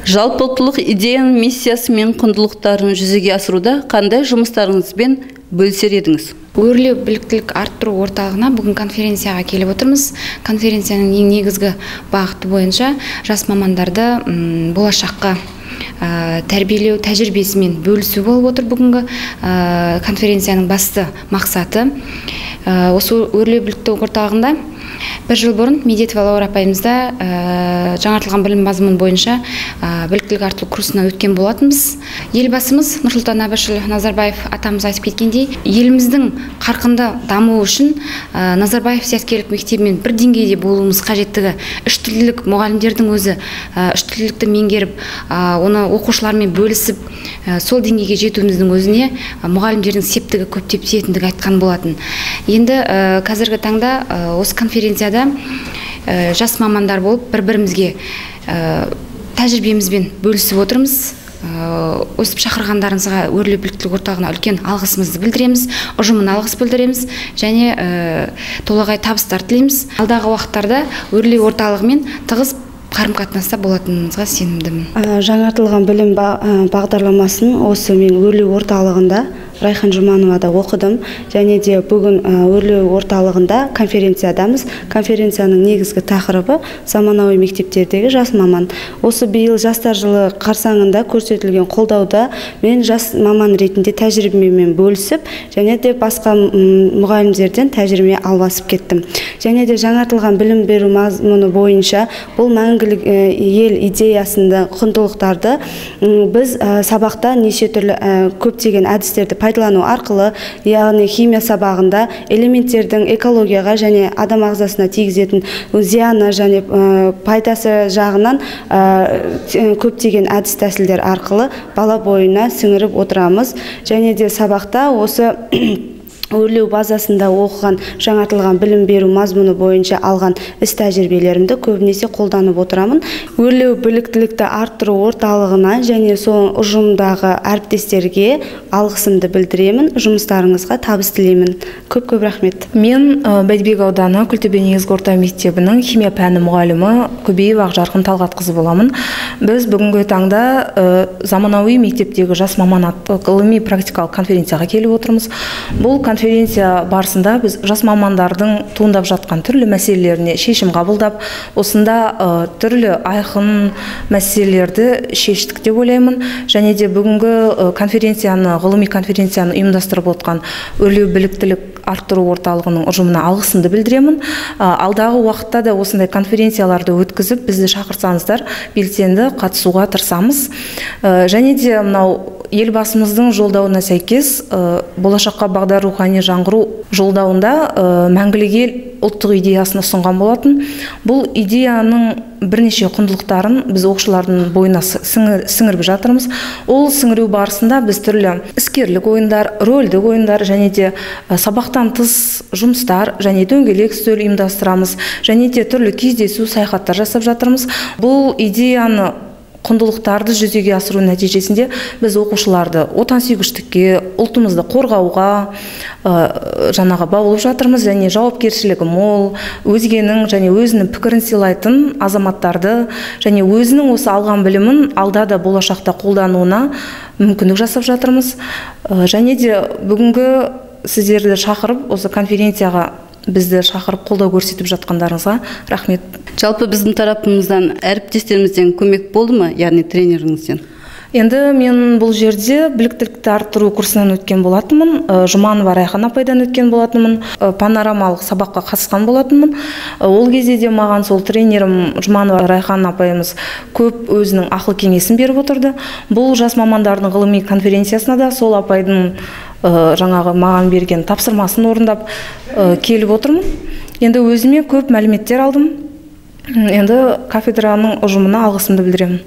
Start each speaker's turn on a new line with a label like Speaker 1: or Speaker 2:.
Speaker 1: Жалпыұлттық идеяның миссиясы мен құндылықтарын жүзеге асыруда қандай жұмыстарыңызбен бөлісер едіңіз?
Speaker 2: Өрлеу біліктілік арттыру орталығына бүгін конференцияға келіп отырмыз. Конференцияның ең негізгі бағыты бойынша жас мамандарды болашаққа тәрбиелеу тәжірибесімен бөлісу болып отыр. Бүгінгі конференцияның басты мақсаты осы өрлеу біліктілік орталығында бір жыл бұрын Медетова Лаура апайымызда жаңартылған білім мазмұны бойынша біліктілік арттыру курсына өткен болатынбыз. Елбасымыз Нұрсұлтан Әбішұлы Назарбаев атамыз айтып кеткендей, еліміздің қарқынды дамуы үшін Назарбаев зияткерлік мектебімен бір деңгейде болуымыз қажеттігі, үштілділік мұғалімдердің өзі үштілділікті меңгеріп, оны оқушылармен бөлісіп, сол деңгейге жетуіміздің өзіне мұғалімдердің септігі көптеп тиетіндігі айтқан болатын. Енді қазіргі таңда осы конференцияда жас мамандар болып бір-бірімізге тәжірибемізбен бөлісіп отырмыз. Өсіп шақырғандарыңызға өрлеу біліктілік орталығына үлкен алғысымызды білдіреміз, ұжымына алғыс білдіреміз және толағай табыстар тілейміз. Алдағы уақыттарда өрлеу орталығымен тығыз қарым-қатынаста болатынымызға сенімдімін.
Speaker 3: Жаңартылған білім бағдарламасын осы мен өрлеу орталығында Райхан Жұмановада оқыдым, және де бүгін өрлеу орталығында конференциядамыз. Конференцияның негізгі тақырыбы заманауи мектептердегі жас маман. Осы биыл жастар жылы қарсаңында көрсетілген қолдауда мен жас маман ретінде тәжірибемен бөлісіп, және де басқа мұғалімдерден тәжірибе алмасып кеттім. Және де жаңартылған білім беру мазмұны бойынша бұл мәңгілік ел идеясында құндылықтарды біз сабақта неше түрлі көптеген әдістерді пайдалану арқылы, яғни химия сабағында элементтердің экологияға және адам ағзасына тигізетін зияны және пайдасы жағынан көптеген әдіс тәсілдер арқылы бала бойына сіңіріп отырамыз. Және де сабақта осы өрлеу базасында оқыған жаңартылған білім беру мазмұны бойынша алған іс тәжірибелерімді көбінесе қолданып отырамын. Өрлеу біліктілікті арттыру орталығына және сол ұжымдағы әріптестерге алғысымды білдіремін. Жұмыстарыңызға табыс тілеймін. Көп рахмет.
Speaker 4: Мен Бәйдібек ауданы Күлтөбе негізгі орта мектебінің химия пәні мұғалімі Көбеев Ақжарқын Талғатқызы боламын. Біз бүгінгі таңда заманауи мектептегі жас маман атты ғылыми практикалық конференцияға келіп отырмыз. Бұл конференция барысында біз жас мамандардың туындап жатқан түрлі мәселелеріне шешім қабылдап, осында түрлі айқын мәселелерді шештік деп ойлаймын. Және де бүгінгі ғылыми конференцияны ұйымдастырып отқан өрлеу біліктілік арттыру орталығының ұжымына алғысымды білдіремін. Алдағы уақытта да осындай конференцияларды өткізіп, бізді шақырсаңыздар, белсенді қатысуға тырысамыз. Және де мынау елбасымыздың жолдауына сәйкес болашаққа бағдар рухани жаңғыру жолдауында мәңгілік ел ұлттық идеясын ұсынған болатын. Бұл идеяның бірнеше құндылықтарын біз оқушылардың бойына сіңіріп жатырмыз. Ол сіңіру барысында біз түрлі іскерлік ойындар, рөлдік ойындар және де сабақтан тыс жұмыстар және дөңгелек үстел ұйымдастырамыз. Және де түрлі кездесу, саяхаттар жасап жатырмыз. Бұл идеяны құндылықтарды жүзеге асыру нәтижесінде біз оқушыларды отансүйгіштікке, ұлтымызды қорғауға баулып жатырмыз. Және жауапкершілігі мол, өзгенің және өзінің пікірін сыйлайтын азаматтарды және өзінің осы алған білімін алда да болашақта қолдануына мүмкіндік жасап жатырмыз. Және де бүгінгі сіздерді шақырып, осы конференцияға бізді шақырып қолдау көрсетіп жатқандарыңызға рахмет.
Speaker 1: Жалпы біздің тарапымыздан әріптестерімізден көмек болды ма, яғни тренеріңізден?
Speaker 4: Енді мен бұл жерде біліктілікті арттыру курсынан өткен болатынмын. Жұманова Райхан апайдан өткен болатынмын. Панорамалық сабаққа қатысқан болатынмын. Ол кезде де маған сол тренерім Жұманова Райхан апайымыз көп өзінің ақыл кеңесін беріп отырды. Бұл жас мамандардың ғылыми конференциясына да сол апайдың маған берген тапсырмасын орындап келіп отырмын. Енді өзіме көп мәліметтер алдым. Енді кафедраның ұжымына алғысымды білдіремін.